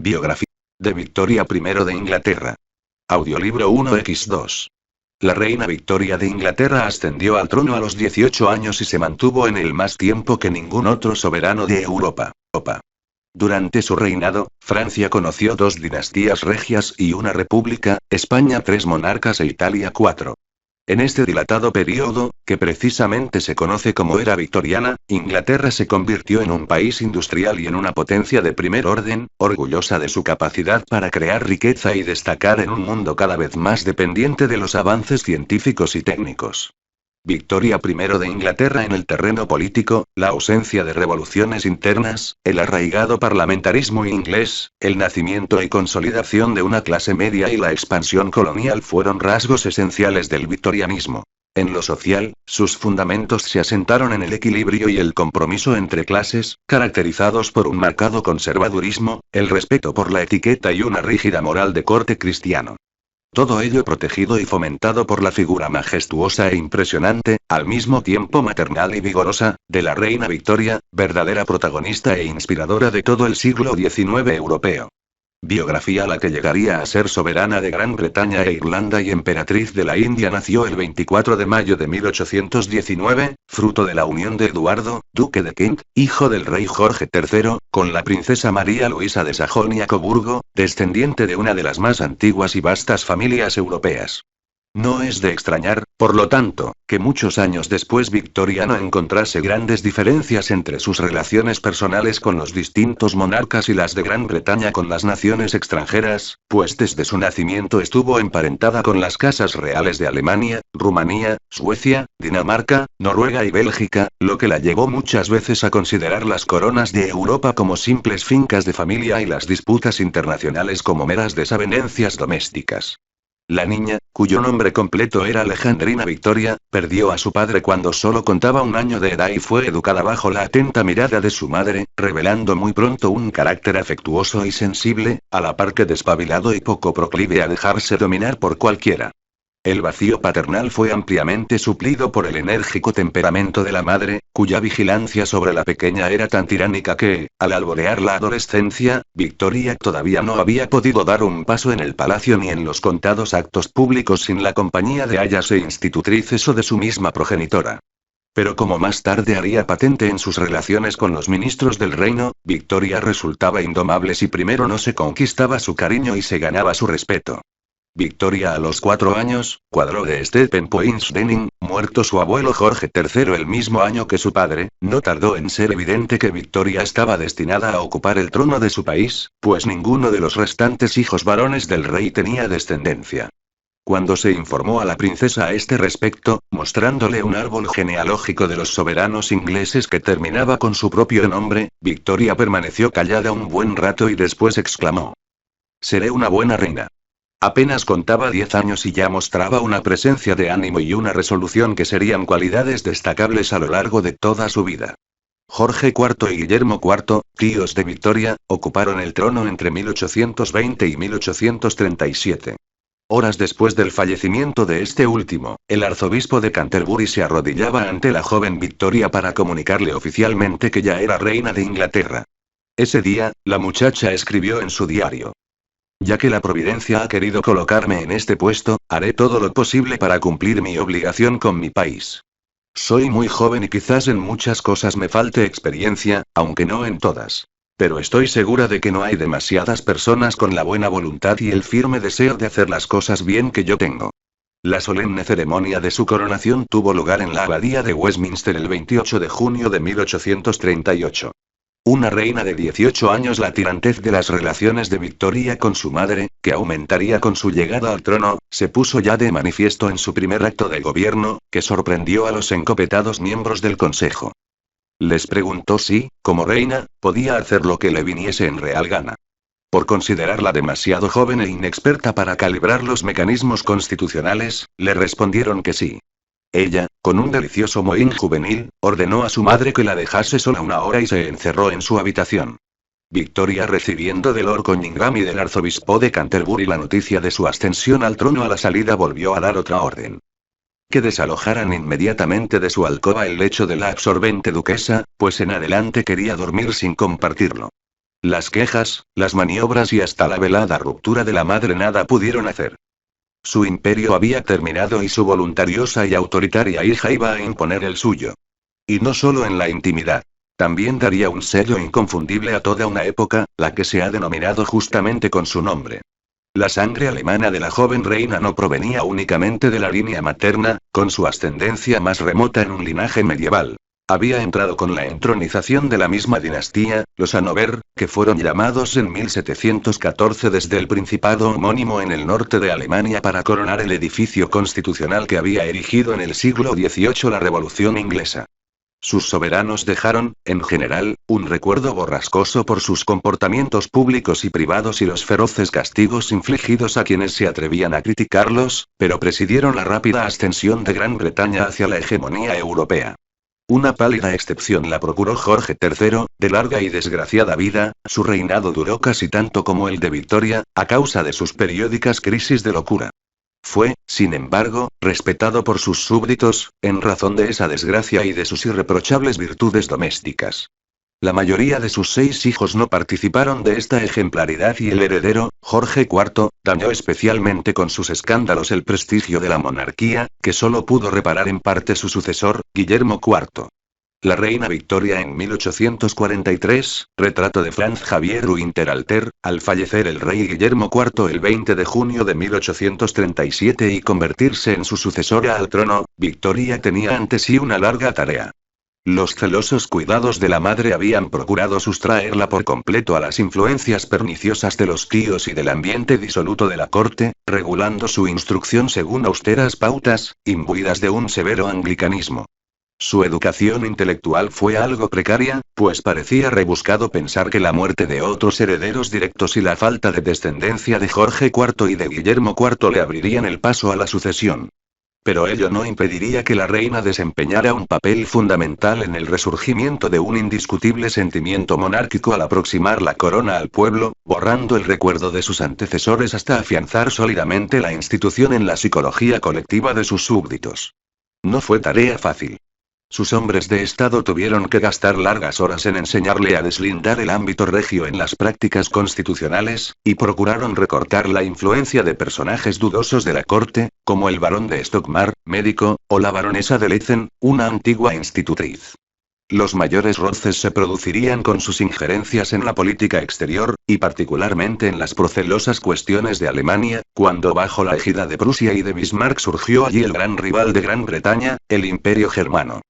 Biografía de Victoria I de Inglaterra. Audiolibro 1x2. La reina Victoria de Inglaterra ascendió al trono a los 18 años y se mantuvo en él más tiempo que ningún otro soberano de Europa. Durante su reinado, Francia conoció 2 dinastías regias y una república, España 3 monarcas e Italia 4. En este dilatado período, que precisamente se conoce como era victoriana, Inglaterra se convirtió en un país industrial y en una potencia de primer orden, orgullosa de su capacidad para crear riqueza y destacar en un mundo cada vez más dependiente de los avances científicos y técnicos. Victoria I de Inglaterra en el terreno político, la ausencia de revoluciones internas, el arraigado parlamentarismo inglés, el nacimiento y consolidación de una clase media y la expansión colonial fueron rasgos esenciales del victorianismo. En lo social, sus fundamentos se asentaron en el equilibrio y el compromiso entre clases, caracterizados por un marcado conservadurismo, el respeto por la etiqueta y una rígida moral de corte cristiano. Todo ello protegido y fomentado por la figura majestuosa e impresionante, al mismo tiempo maternal y vigorosa, de la reina Victoria, verdadera protagonista e inspiradora de todo el siglo XIX europeo. Biografía. La que llegaría a ser soberana de Gran Bretaña e Irlanda y emperatriz de la India nació el 24 de mayo de 1819, fruto de la unión de Eduardo, duque de Kent, hijo del rey Jorge III, con la princesa María Luisa de Sajonia-Coburgo, descendiente de una de las más antiguas y vastas familias europeas. No es de extrañar, por lo tanto, que muchos años después Victoria no encontrase grandes diferencias entre sus relaciones personales con los distintos monarcas y las de Gran Bretaña con las naciones extranjeras, pues desde su nacimiento estuvo emparentada con las casas reales de Alemania, Rumanía, Suecia, Dinamarca, Noruega y Bélgica, lo que la llevó muchas veces a considerar las coronas de Europa como simples fincas de familia y las disputas internacionales como meras desavenencias domésticas. La niña, cuyo nombre completo era Alejandrina Victoria, perdió a su padre cuando solo contaba 1 año de edad y fue educada bajo la atenta mirada de su madre, revelando muy pronto un carácter afectuoso y sensible, a la par que despabilado y poco proclive a dejarse dominar por cualquiera. El vacío paternal fue ampliamente suplido por el enérgico temperamento de la madre, cuya vigilancia sobre la pequeña era tan tiránica que, al alborear la adolescencia, Victoria todavía no había podido dar un paso en el palacio ni en los contados actos públicos sin la compañía de ayas e institutrices o de su misma progenitora. Pero como más tarde haría patente en sus relaciones con los ministros del reino, Victoria resultaba indomable si primero no se conquistaba su cariño y se ganaba su respeto. Victoria a los 4 años, cuadró de Stephen-Poins-Denning, muerto su abuelo Jorge III el mismo año que su padre, no tardó en ser evidente que Victoria estaba destinada a ocupar el trono de su país, pues ninguno de los restantes hijos varones del rey tenía descendencia. Cuando se informó a la princesa a este respecto, mostrándole un árbol genealógico de los soberanos ingleses que terminaba con su propio nombre, Victoria permaneció callada un buen rato y después exclamó: «Seré una buena reina». Apenas contaba 10 años y ya mostraba una presencia de ánimo y una resolución que serían cualidades destacables a lo largo de toda su vida. Jorge IV y Guillermo IV, tíos de Victoria, ocuparon el trono entre 1820 y 1837. Horas después del fallecimiento de este último, el arzobispo de Canterbury se arrodillaba ante la joven Victoria para comunicarle oficialmente que ya era reina de Inglaterra. Ese día, la muchacha escribió en su diario: «Ya que la providencia ha querido colocarme en este puesto, haré todo lo posible para cumplir mi obligación con mi país. Soy muy joven y quizás en muchas cosas me falte experiencia, aunque no en todas. Pero estoy segura de que no hay demasiadas personas con la buena voluntad y el firme deseo de hacer las cosas bien que yo tengo». La solemne ceremonia de su coronación tuvo lugar en la abadía de Westminster el 28 de junio de 1838. Una reina de 18 años. La tirantez de las relaciones de Victoria con su madre, que aumentaría con su llegada al trono, se puso ya de manifiesto en su primer acto de gobierno, que sorprendió a los encopetados miembros del consejo. Les preguntó si, como reina, podía hacer lo que le viniese en real gana. Por considerarla demasiado joven e inexperta para calibrar los mecanismos constitucionales, le respondieron que sí. Ella, con un delicioso mohín juvenil, ordenó a su madre que la dejase sola 1 hora y se encerró en su habitación. Victoria, recibiendo de Lord Conyngham y del arzobispo de Canterbury la noticia de su ascensión al trono a la salida, volvió a dar otra orden: que desalojaran inmediatamente de su alcoba el lecho de la absorbente duquesa, pues en adelante quería dormir sin compartirlo. Las quejas, las maniobras y hasta la velada ruptura de la madre nada pudieron hacer. Su imperio había terminado y su voluntariosa y autoritaria hija iba a imponer el suyo. Y no solo en la intimidad. También daría un sello inconfundible a toda una época, la que se ha denominado justamente con su nombre. La sangre alemana de la joven reina no provenía únicamente de la línea materna, con su ascendencia más remota en un linaje medieval. Había entrado con la entronización de la misma dinastía, los Hannover, que fueron llamados en 1714 desde el principado homónimo en el norte de Alemania para coronar el edificio constitucional que había erigido en el siglo XVIII la Revolución Inglesa. Sus soberanos dejaron, en general, un recuerdo borrascoso por sus comportamientos públicos y privados y los feroces castigos infligidos a quienes se atrevían a criticarlos, pero presidieron la rápida ascensión de Gran Bretaña hacia la hegemonía europea. Una pálida excepción la procuró Jorge III, de larga y desgraciada vida, su reinado duró casi tanto como el de Victoria, a causa de sus periódicas crisis de locura. Fue, sin embargo, respetado por sus súbditos, en razón de esa desgracia y de sus irreprochables virtudes domésticas. La mayoría de sus 6 hijos no participaron de esta ejemplaridad y el heredero, Jorge IV, dañó especialmente con sus escándalos el prestigio de la monarquía, que solo pudo reparar en parte su sucesor, Guillermo IV. La reina Victoria en 1843, retrato de Franz Xavier Winterhalter, al fallecer el rey Guillermo IV el 20 de junio de 1837 y convertirse en su sucesora al trono, Victoria tenía ante sí una larga tarea. Los celosos cuidados de la madre habían procurado sustraerla por completo a las influencias perniciosas de los tíos y del ambiente disoluto de la corte, regulando su instrucción según austeras pautas, imbuidas de un severo anglicanismo. Su educación intelectual fue algo precaria, pues parecía rebuscado pensar que la muerte de otros herederos directos y la falta de descendencia de Jorge IV y de Guillermo IV le abrirían el paso a la sucesión. Pero ello no impediría que la reina desempeñara un papel fundamental en el resurgimiento de un indiscutible sentimiento monárquico al aproximar la corona al pueblo, borrando el recuerdo de sus antecesores hasta afianzar sólidamente la institución en la psicología colectiva de sus súbditos. No fue tarea fácil. Sus hombres de Estado tuvieron que gastar largas horas en enseñarle a deslindar el ámbito regio en las prácticas constitucionales, y procuraron recortar la influencia de personajes dudosos de la corte, como el barón de Stockmar, médico, o la baronesa de Leithen, una antigua institutriz. Los mayores roces se producirían con sus injerencias en la política exterior, y particularmente en las procelosas cuestiones de Alemania, cuando bajo la égida de Prusia y de Bismarck surgió allí el gran rival de Gran Bretaña, el Imperio Germano.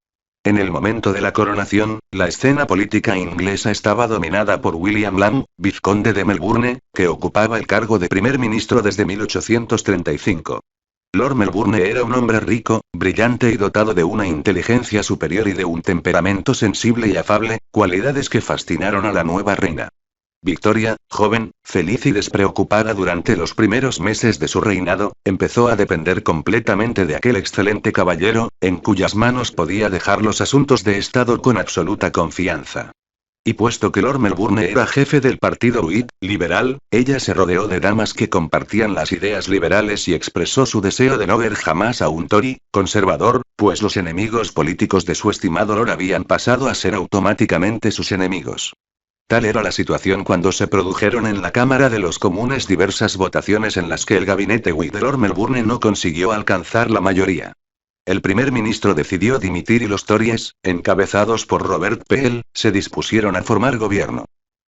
En el momento de la coronación, la escena política inglesa estaba dominada por William Lamb, vizconde de Melbourne, que ocupaba el cargo de primer ministro desde 1835. Lord Melbourne era un hombre rico, brillante y dotado de una inteligencia superior y de un temperamento sensible y afable, cualidades que fascinaron a la nueva reina. Victoria, joven, feliz y despreocupada durante los primeros meses de su reinado, empezó a depender completamente de aquel excelente caballero, en cuyas manos podía dejar los asuntos de Estado con absoluta confianza. Y puesto que Lord Melbourne era jefe del partido Whig, liberal, ella se rodeó de damas que compartían las ideas liberales y expresó su deseo de no ver jamás a un Tory, conservador, pues los enemigos políticos de su estimado Lord habían pasado a ser automáticamente sus enemigos. Tal era la situación cuando se produjeron en la Cámara de los Comunes diversas votaciones en las que el gabinete Whig de Lord Melbourne no consiguió alcanzar la mayoría. El primer ministro decidió dimitir y los Tories, encabezados por Robert Peel, se dispusieron a formar gobierno.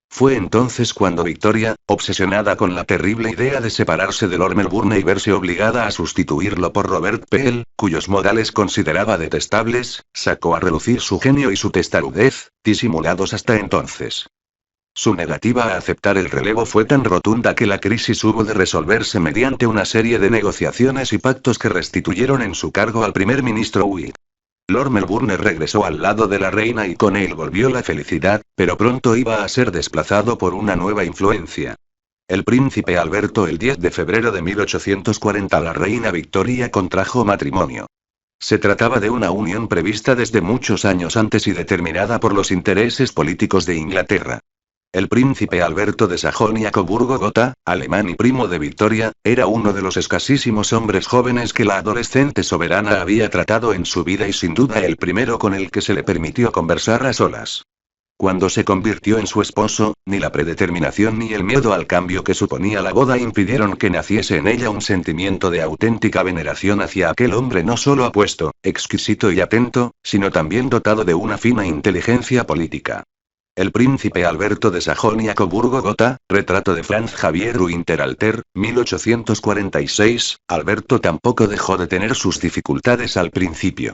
Fue entonces cuando Victoria, obsesionada con la terrible idea de separarse de Lord Melbourne y verse obligada a sustituirlo por Robert Peel, cuyos modales consideraba detestables, sacó a relucir su genio y su testarudez, disimulados hasta entonces. Su negativa a aceptar el relevo fue tan rotunda que la crisis hubo de resolverse mediante una serie de negociaciones y pactos que restituyeron en su cargo al primer ministro Whig. Lord Melbourne regresó al lado de la reina y con él volvió la felicidad, pero pronto iba a ser desplazado por una nueva influencia. El príncipe Alberto el 10 de febrero de 1840 la reina Victoria contrajo matrimonio. Se trataba de una unión prevista desde muchos años antes y determinada por los intereses políticos de Inglaterra. El príncipe Alberto de Sajonia-Coburgo-Gotha, alemán y primo de Victoria, era uno de los escasísimos hombres jóvenes que la adolescente soberana había tratado en su vida y sin duda el primero con el que se le permitió conversar a solas. Cuando se convirtió en su esposo, ni la predeterminación ni el miedo al cambio que suponía la boda impidieron que naciese en ella un sentimiento de auténtica veneración hacia aquel hombre no solo apuesto, exquisito y atento, sino también dotado de una fina inteligencia política. El príncipe Alberto de Sajonia-Coburgo-Gotha, retrato de Franz Xavier Winterhalter, 1846, Alberto tampoco dejó de tener sus dificultades al principio.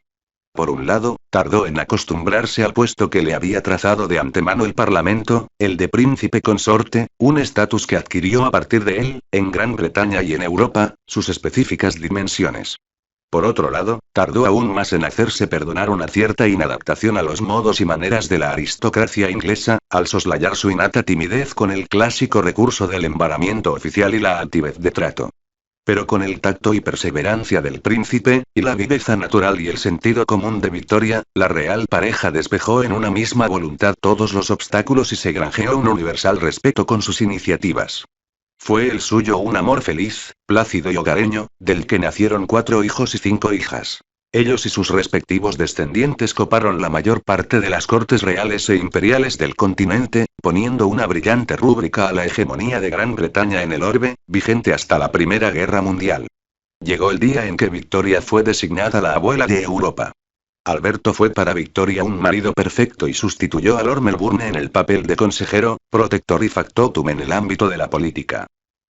Por un lado, tardó en acostumbrarse al puesto que le había trazado de antemano el Parlamento, el de príncipe consorte, un estatus que adquirió a partir de él, en Gran Bretaña y en Europa, sus específicas dimensiones. Por otro lado, tardó aún más en hacerse perdonar una cierta inadaptación a los modos y maneras de la aristocracia inglesa, al soslayar su innata timidez con el clásico recurso del embaramiento oficial y la altivez de trato. Pero con el tacto y perseverancia del príncipe, y la viveza natural y el sentido común de Victoria, la real pareja despejó en una misma voluntad todos los obstáculos y se granjeó un universal respeto con sus iniciativas. Fue el suyo un amor feliz, plácido y hogareño, del que nacieron 4 hijos y 5 hijas. Ellos y sus respectivos descendientes coparon la mayor parte de las cortes reales e imperiales del continente, poniendo una brillante rúbrica a la hegemonía de Gran Bretaña en el orbe, vigente hasta la Primera Guerra Mundial. Llegó el día en que Victoria fue designada la abuela de Europa. Alberto fue para Victoria un marido perfecto y sustituyó a Lord Melbourne en el papel de consejero, protector y factotum en el ámbito de la política.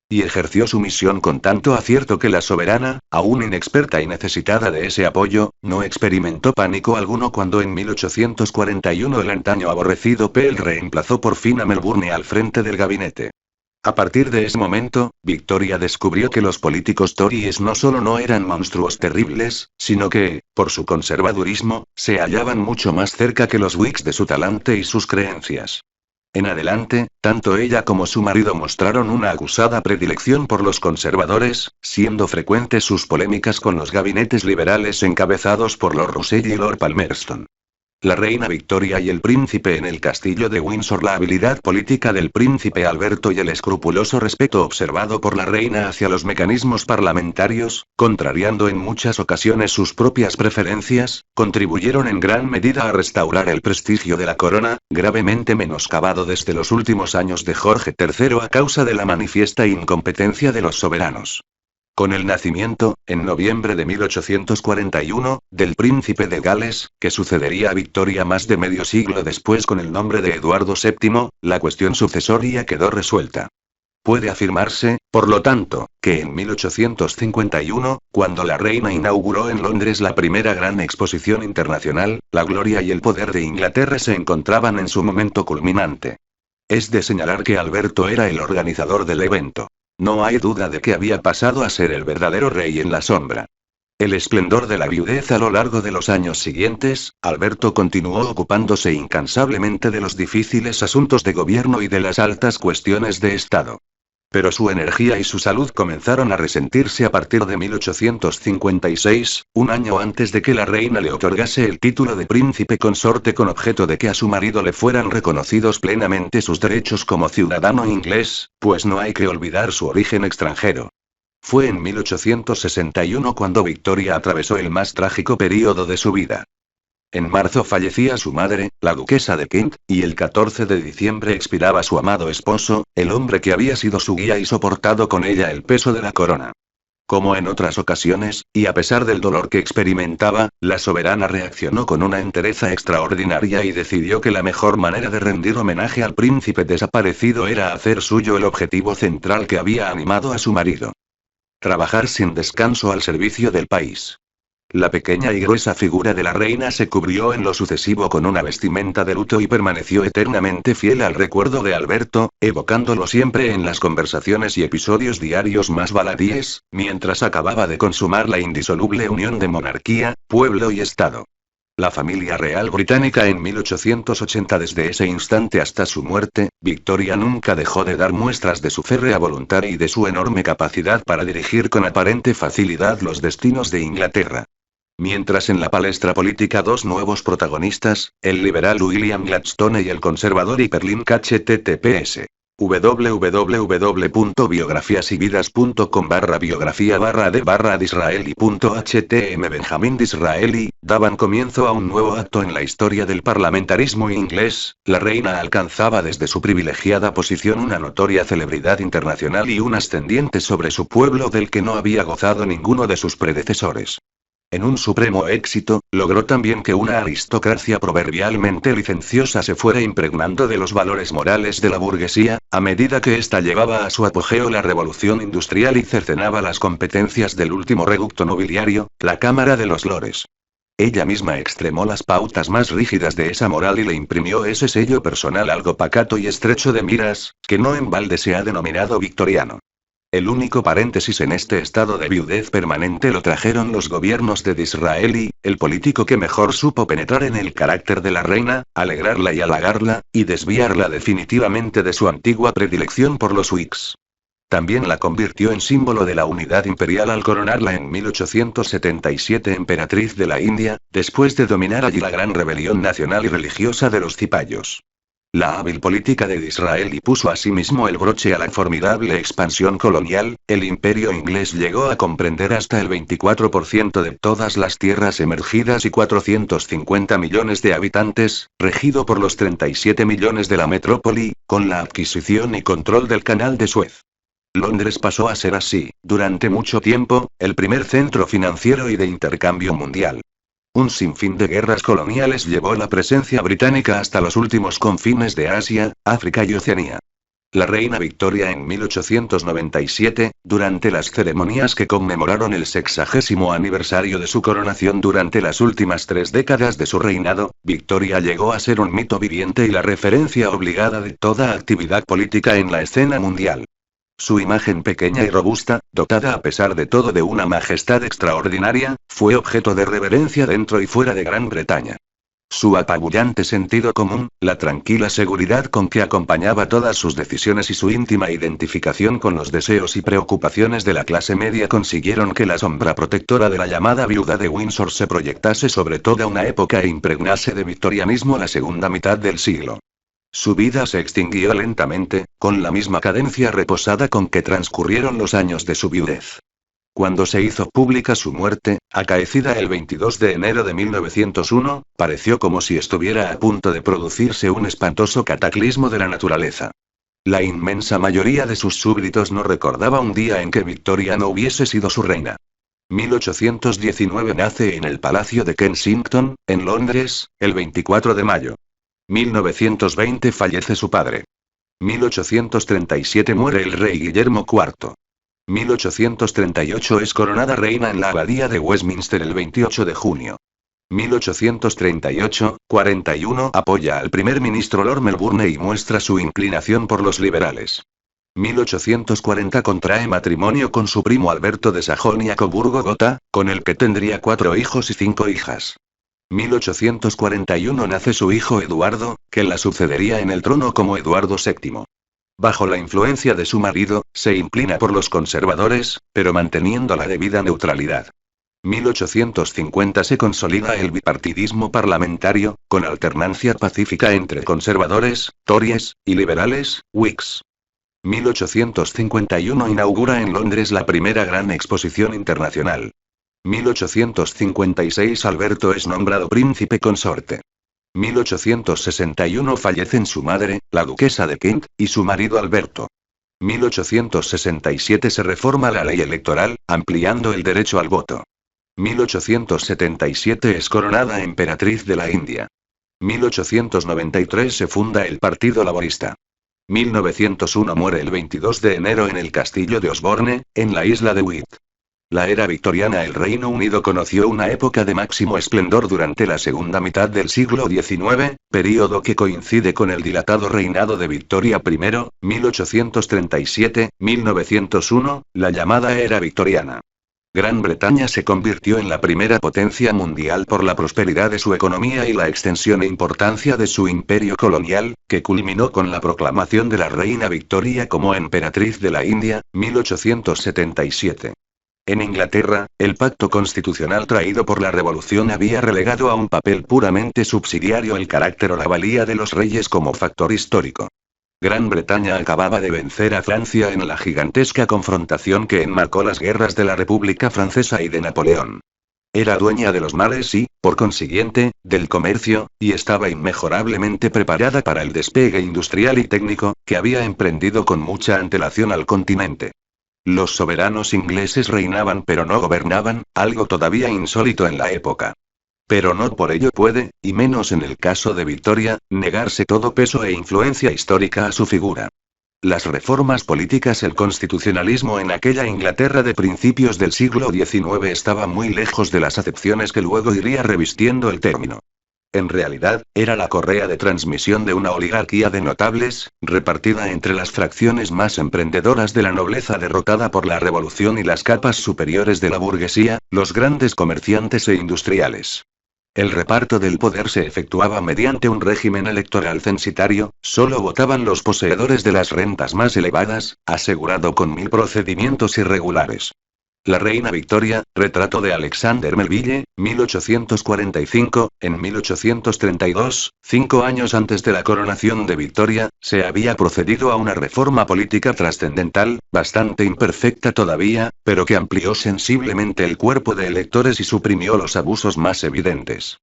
Y ejerció su misión con tanto acierto que la soberana, aún inexperta y necesitada de ese apoyo, no experimentó pánico alguno cuando en 1841 el antaño aborrecido Peel reemplazó por fin a Melbourne al frente del gabinete. A partir de ese momento, Victoria descubrió que los políticos tories no solo no eran monstruos terribles, sino que, por su conservadurismo, se hallaban mucho más cerca que los Whigs de su talante y sus creencias. En adelante, tanto ella como su marido mostraron una acusada predilección por los conservadores, siendo frecuentes sus polémicas con los gabinetes liberales encabezados por Lord Russell y Lord Palmerston. La reina Victoria y el príncipe en el castillo de Windsor, la habilidad política del príncipe Alberto y el escrupuloso respeto observado por la reina hacia los mecanismos parlamentarios, contrariando en muchas ocasiones sus propias preferencias, contribuyeron en gran medida a restaurar el prestigio de la corona, gravemente menoscabado desde los últimos años de Jorge III a causa de la manifiesta incompetencia de los soberanos. Con el nacimiento, en noviembre de 1841, del príncipe de Gales, que sucedería a Victoria más de medio siglo después con el nombre de Eduardo VII, la cuestión sucesoria quedó resuelta. Puede afirmarse, por lo tanto, que en 1851, cuando la reina inauguró en Londres la primera gran exposición internacional, la gloria y el poder de Inglaterra se encontraban en su momento culminante. Es de señalar que Alberto era el organizador del evento. No hay duda de que había pasado a ser el verdadero rey en la sombra. El esplendor de la viudez a lo largo de los años siguientes, Alberto continuó ocupándose incansablemente de los difíciles asuntos de gobierno y de las altas cuestiones de Estado. Pero su energía y su salud comenzaron a resentirse a partir de 1856, un año antes de que la reina le otorgase el título de príncipe consorte con objeto de que a su marido le fueran reconocidos plenamente sus derechos como ciudadano inglés, pues no hay que olvidar su origen extranjero. Fue en 1861 cuando Victoria atravesó el más trágico período de su vida. En marzo fallecía su madre, la duquesa de Kent, y el 14 de diciembre expiraba su amado esposo, el hombre que había sido su guía y soportado con ella el peso de la corona. Como en otras ocasiones, y a pesar del dolor que experimentaba, la soberana reaccionó con una entereza extraordinaria y decidió que la mejor manera de rendir homenaje al príncipe desaparecido era hacer suyo el objetivo central que había animado a su marido. Trabajar sin descanso al servicio del país. La pequeña y gruesa figura de la reina se cubrió en lo sucesivo con una vestimenta de luto y permaneció eternamente fiel al recuerdo de Alberto, evocándolo siempre en las conversaciones y episodios diarios más baladíes, mientras acababa de consumar la indisoluble unión de monarquía, pueblo y Estado. La familia real británica en 1880. Desde ese instante hasta su muerte, Victoria nunca dejó de dar muestras de su férrea voluntad y de su enorme capacidad para dirigir con aparente facilidad los destinos de Inglaterra. Mientras en la palestra política dos nuevos protagonistas, el liberal William Gladstone y el conservador Hyperlink HTTPS. www.biografiasyvidas.com/biografía/de/Disraeli.htm Benjamin Disraeli, daban comienzo a un nuevo acto en la historia del parlamentarismo inglés. La reina alcanzaba desde su privilegiada posición una notoria celebridad internacional y un ascendiente sobre su pueblo del que no había gozado ninguno de sus predecesores. En un supremo éxito, logró también que una aristocracia proverbialmente licenciosa se fuera impregnando de los valores morales de la burguesía, a medida que ésta llevaba a su apogeo la revolución industrial y cercenaba las competencias del último reducto nobiliario, la Cámara de los Lores. Ella misma extremó las pautas más rígidas de esa moral y le imprimió ese sello personal algo pacato y estrecho de miras, que no en balde se ha denominado victoriano. El único paréntesis en este estado de viudez permanente lo trajeron los gobiernos de Disraeli, el político que mejor supo penetrar en el carácter de la reina, alegrarla y halagarla, y desviarla definitivamente de su antigua predilección por los Whigs. También la convirtió en símbolo de la unidad imperial al coronarla en 1877 emperatriz de la India, después de dominar allí la gran rebelión nacional y religiosa de los cipayos. La hábil política de Disraeli puso asimismo el broche a la formidable expansión colonial. El imperio inglés llegó a comprender hasta el 24% de todas las tierras emergidas y 450 millones de habitantes, regido por los 37 millones de la metrópoli, con la adquisición y control del Canal de Suez. Londres pasó a ser así, durante mucho tiempo, el primer centro financiero y de intercambio mundial. Un sinfín de guerras coloniales llevó la presencia británica hasta los últimos confines de Asia, África y Oceanía. La reina Victoria en 1897, durante las ceremonias que conmemoraron el 60º aniversario de su coronación durante las últimas 3 décadas de su reinado, Victoria llegó a ser un mito viviente y la referencia obligada de toda actividad política en la escena mundial. Su imagen pequeña y robusta, dotada a pesar de todo de una majestad extraordinaria, fue objeto de reverencia dentro y fuera de Gran Bretaña. Su apabullante sentido común, la tranquila seguridad con que acompañaba todas sus decisiones y su íntima identificación con los deseos y preocupaciones de la clase media consiguieron que la sombra protectora de la llamada viuda de Windsor se proyectase sobre toda una época e impregnase de victorianismo la segunda mitad del siglo. Su vida se extinguió lentamente, con la misma cadencia reposada con que transcurrieron los años de su viudez. Cuando se hizo pública su muerte, acaecida el 22 de enero de 1901, pareció como si estuviera a punto de producirse un espantoso cataclismo de la naturaleza. La inmensa mayoría de sus súbditos no recordaba un día en que Victoria no hubiese sido su reina. 1819 nace en el Palacio de Kensington, en Londres, el 24 de mayo. 1920 fallece su padre. 1837 muere el rey Guillermo IV. 1838 es coronada reina en la abadía de Westminster el 28 de junio. 1838-41 apoya al primer ministro Lord Melbourne y muestra su inclinación por los liberales. 1840 contrae matrimonio con su primo Alberto de Sajonia-Coburgo-Gotha, con el que tendría 4 hijos y 5 hijas. 1841 nace su hijo Eduardo, que la sucedería en el trono como Eduardo VII. Bajo la influencia de su marido, se inclina por los conservadores, pero manteniendo la debida neutralidad. 1850 se consolida el bipartidismo parlamentario, con alternancia pacífica entre conservadores, tories, y liberales, whigs. 1851 inaugura en Londres la primera gran exposición internacional. 1856 Alberto es nombrado príncipe consorte. 1861 fallecen su madre, la duquesa de Kent, y su marido Alberto. 1867 se reforma la ley electoral, ampliando el derecho al voto. 1877 es coronada emperatriz de la India. 1893 se funda el Partido Laborista. 1901 muere el 22 de enero en el castillo de Osborne, en la isla de Wight. La era victoriana. El Reino Unido conoció una época de máximo esplendor durante la segunda mitad del siglo XIX, período que coincide con el dilatado reinado de Victoria I, 1837-1901, la llamada era victoriana. Gran Bretaña se convirtió en la primera potencia mundial por la prosperidad de su economía y la extensión e importancia de su imperio colonial, que culminó con la proclamación de la reina Victoria como emperatriz de la India, 1877. En Inglaterra, el pacto constitucional traído por la Revolución había relegado a un papel puramente subsidiario el carácter o la valía de los reyes como factor histórico. Gran Bretaña acababa de vencer a Francia en la gigantesca confrontación que enmarcó las guerras de la República Francesa y de Napoleón. Era dueña de los mares y, por consiguiente, del comercio, y estaba inmejorablemente preparada para el despegue industrial y técnico, que había emprendido con mucha antelación al continente. Los soberanos ingleses reinaban pero no gobernaban, algo todavía insólito en la época. Pero no por ello puede, y menos en el caso de Victoria, negarse todo peso e influencia histórica a su figura. Las reformas políticas, el constitucionalismo en aquella Inglaterra de principios del siglo XIX estaba muy lejos de las acepciones que luego iría revistiendo el término. En realidad, era la correa de transmisión de una oligarquía de notables, repartida entre las fracciones más emprendedoras de la nobleza derrotada por la revolución y las capas superiores de la burguesía, los grandes comerciantes e industriales. El reparto del poder se efectuaba mediante un régimen electoral censitario, solo votaban los poseedores de las rentas más elevadas, asegurado con 1000 procedimientos irregulares. La reina Victoria, retrato de Alexander Melville, 1845, en 1832, 5 años antes de la coronación de Victoria, se había procedido a una reforma política trascendental, bastante imperfecta todavía, pero que amplió sensiblemente el cuerpo de electores y suprimió los abusos más evidentes.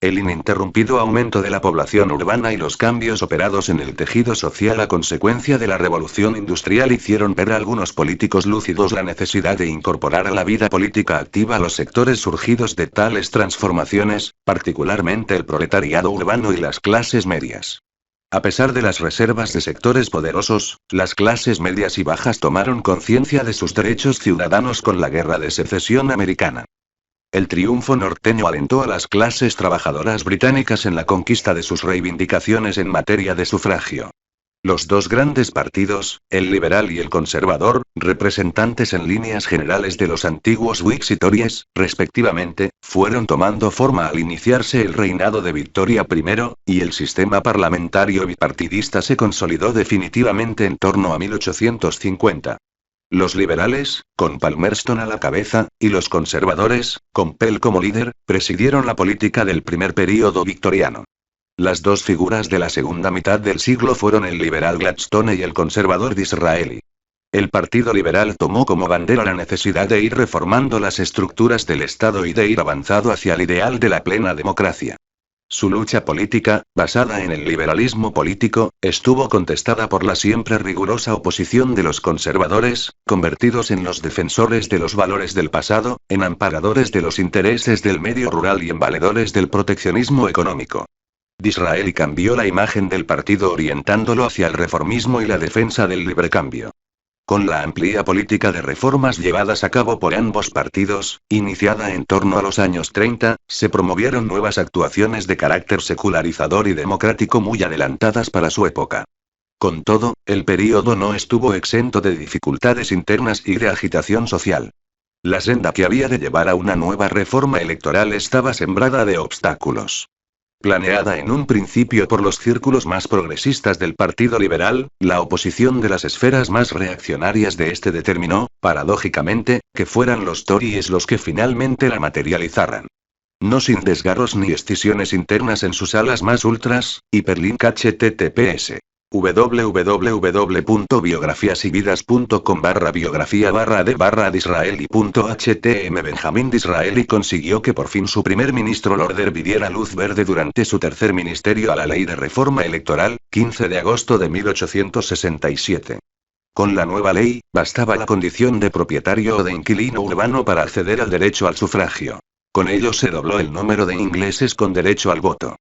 El ininterrumpido aumento de la población urbana y los cambios operados en el tejido social a consecuencia de la revolución industrial hicieron ver a algunos políticos lúcidos la necesidad de incorporar a la vida política activa los sectores surgidos de tales transformaciones, particularmente el proletariado urbano y las clases medias. A pesar de las reservas de sectores poderosos, las clases medias y bajas tomaron conciencia de sus derechos ciudadanos con la Guerra de Secesión americana. El triunfo norteño alentó a las clases trabajadoras británicas en la conquista de sus reivindicaciones en materia de sufragio. Los dos grandes partidos, el liberal y el conservador, representantes en líneas generales de los antiguos Whigs y Tories, respectivamente, fueron tomando forma al iniciarse el reinado de Victoria I, y el sistema parlamentario bipartidista se consolidó definitivamente en torno a 1850. Los liberales, con Palmerston a la cabeza, y los conservadores, con Pell como líder, presidieron la política del primer período victoriano. Las dos figuras de la segunda mitad del siglo fueron el liberal Gladstone y el conservador Disraeli. El Partido Liberal tomó como bandera la necesidad de ir reformando las estructuras del Estado y de ir avanzando hacia el ideal de la plena democracia. Su lucha política, basada en el liberalismo político, estuvo contestada por la siempre rigurosa oposición de los conservadores, convertidos en los defensores de los valores del pasado, en amparadores de los intereses del medio rural y en valedores del proteccionismo económico. Disraeli cambió la imagen del partido orientándolo hacia el reformismo y la defensa del librecambio. Con la amplia política de reformas llevadas a cabo por ambos partidos, iniciada en torno a los años 30, se promovieron nuevas actuaciones de carácter secularizador y democrático muy adelantadas para su época. Con todo, el período no estuvo exento de dificultades internas y de agitación social. La senda que había de llevar a una nueva reforma electoral estaba sembrada de obstáculos. Planeada en un principio por los círculos más progresistas del Partido Liberal, la oposición de las esferas más reaccionarias de este determinó, paradójicamente, que fueran los Tories los que finalmente la materializaran. No sin desgarros ni escisiones internas en sus alas más ultras, hiperlink https www.biografiasividas.com/biografía/d/Disraeli.htm Benjamin Disraeli consiguió que por fin su primer ministro Lorder diera luz verde durante su tercer ministerio a la ley de reforma electoral, 15 de agosto de 1867. Con la nueva ley, bastaba la condición de propietario o de inquilino urbano para acceder al derecho al sufragio. Con ello se dobló el número de ingleses con derecho al voto.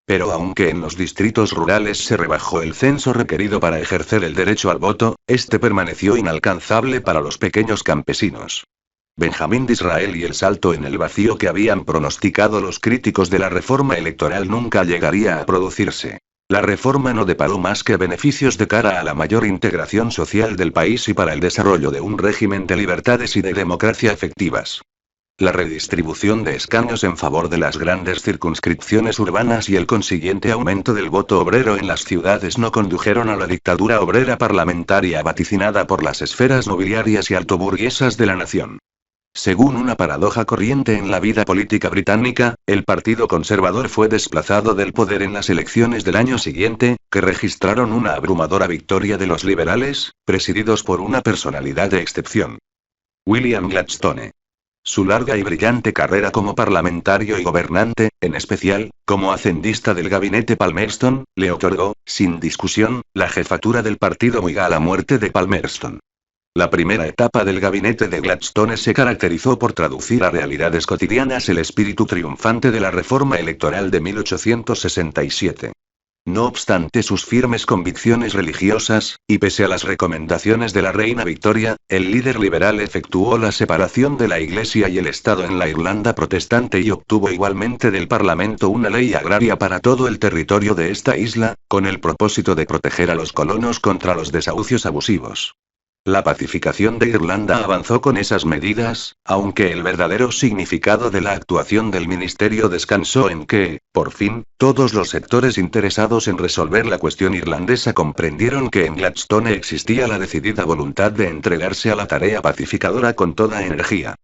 Pero aunque en los distritos rurales se rebajó el censo requerido para ejercer el derecho al voto, este permaneció inalcanzable para los pequeños campesinos. Benjamin Disraeli y el salto en el vacío que habían pronosticado los críticos de la reforma electoral nunca llegaría a producirse. La reforma no deparó más que beneficios de cara a la mayor integración social del país y para el desarrollo de un régimen de libertades y de democracia efectivas. La redistribución de escaños en favor de las grandes circunscripciones urbanas y el consiguiente aumento del voto obrero en las ciudades no condujeron a la dictadura obrera parlamentaria vaticinada por las esferas nobiliarias y altoburguesas de la nación. Según una paradoja corriente en la vida política británica, el Partido Conservador fue desplazado del poder en las elecciones del año siguiente, que registraron una abrumadora victoria de los liberales, presididos por una personalidad de excepción: William Gladstone. Su larga y brillante carrera como parlamentario y gobernante, en especial, como hacendista del gabinete Palmerston, le otorgó, sin discusión, la jefatura del partido Whig a la muerte de Palmerston. La primera etapa del gabinete de Gladstone se caracterizó por traducir a realidades cotidianas el espíritu triunfante de la reforma electoral de 1867. No obstante sus firmes convicciones religiosas, y pese a las recomendaciones de la reina Victoria, el líder liberal efectuó la separación de la Iglesia y el Estado en la Irlanda protestante y obtuvo igualmente del Parlamento una ley agraria para todo el territorio de esta isla, con el propósito de proteger a los colonos contra los desahucios abusivos. La pacificación de Irlanda avanzó con esas medidas, aunque el verdadero significado de la actuación del ministerio descansó en que, por fin, todos los sectores interesados en resolver la cuestión irlandesa comprendieron que en Gladstone existía la decidida voluntad de entregarse a la tarea pacificadora con toda energía.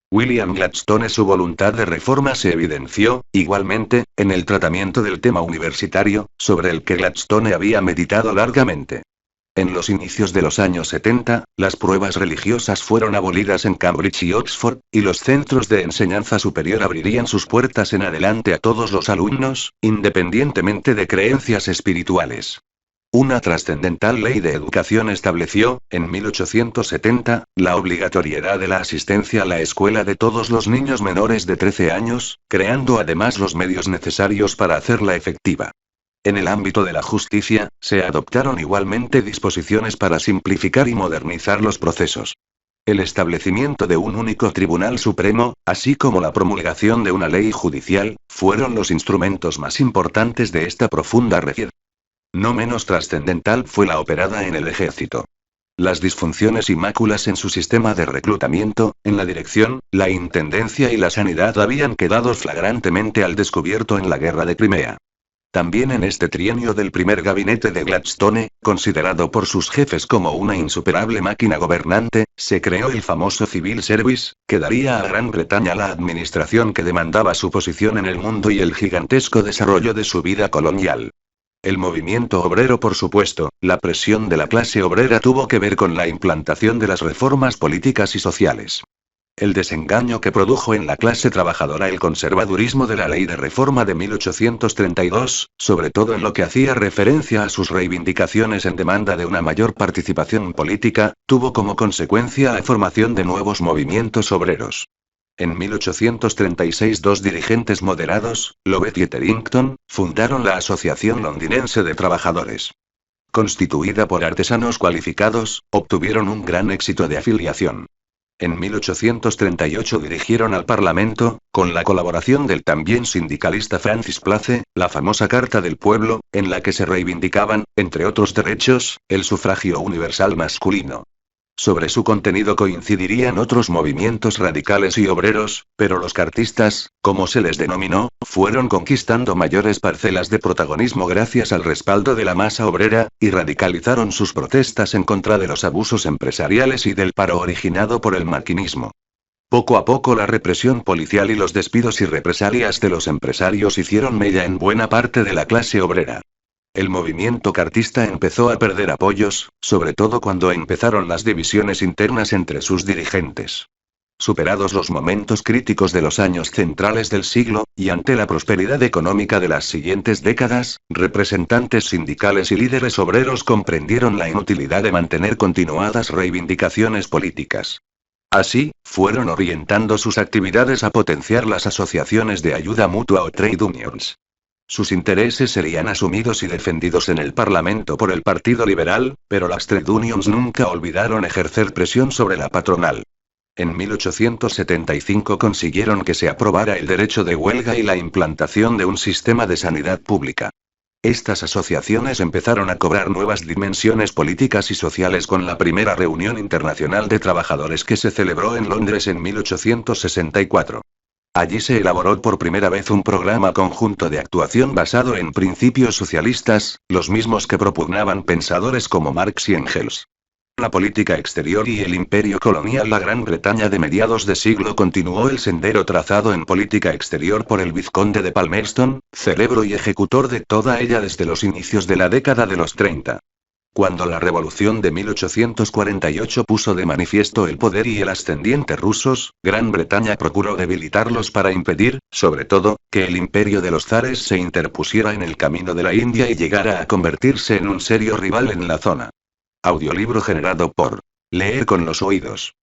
William Gladstone. Su voluntad de reforma se evidenció, igualmente, en el tratamiento del tema universitario, sobre el que Gladstone había meditado largamente. En los inicios de los años 70, las pruebas religiosas fueron abolidas en Cambridge y Oxford, y los centros de enseñanza superior abrirían sus puertas en adelante a todos los alumnos, independientemente de creencias espirituales. Una trascendental ley de educación estableció, en 1870, la obligatoriedad de la asistencia a la escuela de todos los niños menores de 13 años, creando además los medios necesarios para hacerla efectiva. En el ámbito de la justicia, se adoptaron igualmente disposiciones para simplificar y modernizar los procesos. El establecimiento de un único Tribunal Supremo, así como la promulgación de una ley judicial, fueron los instrumentos más importantes de esta profunda reforma. No menos trascendental fue la operada en el ejército. Las disfunciones y máculas en su sistema de reclutamiento, en la dirección, la intendencia y la sanidad habían quedado flagrantemente al descubierto en la guerra de Crimea. También en este trienio del primer gabinete de Gladstone, considerado por sus jefes como una insuperable máquina gobernante, se creó el famoso Civil Service, que daría a Gran Bretaña la administración que demandaba su posición en el mundo y el gigantesco desarrollo de su vida colonial. El movimiento obrero, por supuesto, la presión de la clase obrera tuvo que ver con la implantación de las reformas políticas y sociales. El desengaño que produjo en la clase trabajadora el conservadurismo de la Ley de Reforma de 1832, sobre todo en lo que hacía referencia a sus reivindicaciones en demanda de una mayor participación política, tuvo como consecuencia la formación de nuevos movimientos obreros. En 1836 dos dirigentes moderados, Lobet y Etherington, fundaron la Asociación Londinense de Trabajadores. Constituida por artesanos cualificados, obtuvieron un gran éxito de afiliación. En 1838 dirigieron al Parlamento, con la colaboración del también sindicalista Francis Place, la famosa Carta del Pueblo, en la que se reivindicaban, entre otros derechos, el sufragio universal masculino. Sobre su contenido coincidirían otros movimientos radicales y obreros, pero los cartistas, como se les denominó, fueron conquistando mayores parcelas de protagonismo gracias al respaldo de la masa obrera, y radicalizaron sus protestas en contra de los abusos empresariales y del paro originado por el maquinismo. Poco a poco la represión policial y los despidos y represalias de los empresarios hicieron mella en buena parte de la clase obrera. El movimiento cartista empezó a perder apoyos, sobre todo cuando empezaron las divisiones internas entre sus dirigentes. Superados los momentos críticos de los años centrales del siglo, y ante la prosperidad económica de las siguientes décadas, representantes sindicales y líderes obreros comprendieron la inutilidad de mantener continuadas reivindicaciones políticas. Así, fueron orientando sus actividades a potenciar las asociaciones de ayuda mutua o trade unions. Sus intereses serían asumidos y defendidos en el Parlamento por el Partido Liberal, pero las trade unions nunca olvidaron ejercer presión sobre la patronal. En 1875 consiguieron que se aprobara el derecho de huelga y la implantación de un sistema de sanidad pública. Estas asociaciones empezaron a cobrar nuevas dimensiones políticas y sociales con la primera reunión internacional de trabajadores que se celebró en Londres en 1864. Allí se elaboró por primera vez un programa conjunto de actuación basado en principios socialistas, los mismos que propugnaban pensadores como Marx y Engels. La política exterior y el imperio colonial. La Gran Bretaña de mediados de siglo continuó el sendero trazado en política exterior por el vizconde de Palmerston, cerebro y ejecutor de toda ella desde los inicios de la década de los 30. Cuando la revolución de 1848 puso de manifiesto el poder y el ascendiente rusos, Gran Bretaña procuró debilitarlos para impedir, sobre todo, que el imperio de los zares se interpusiera en el camino de la India y llegara a convertirse en un serio rival en la zona. Audiolibro generado por Leer con los oídos.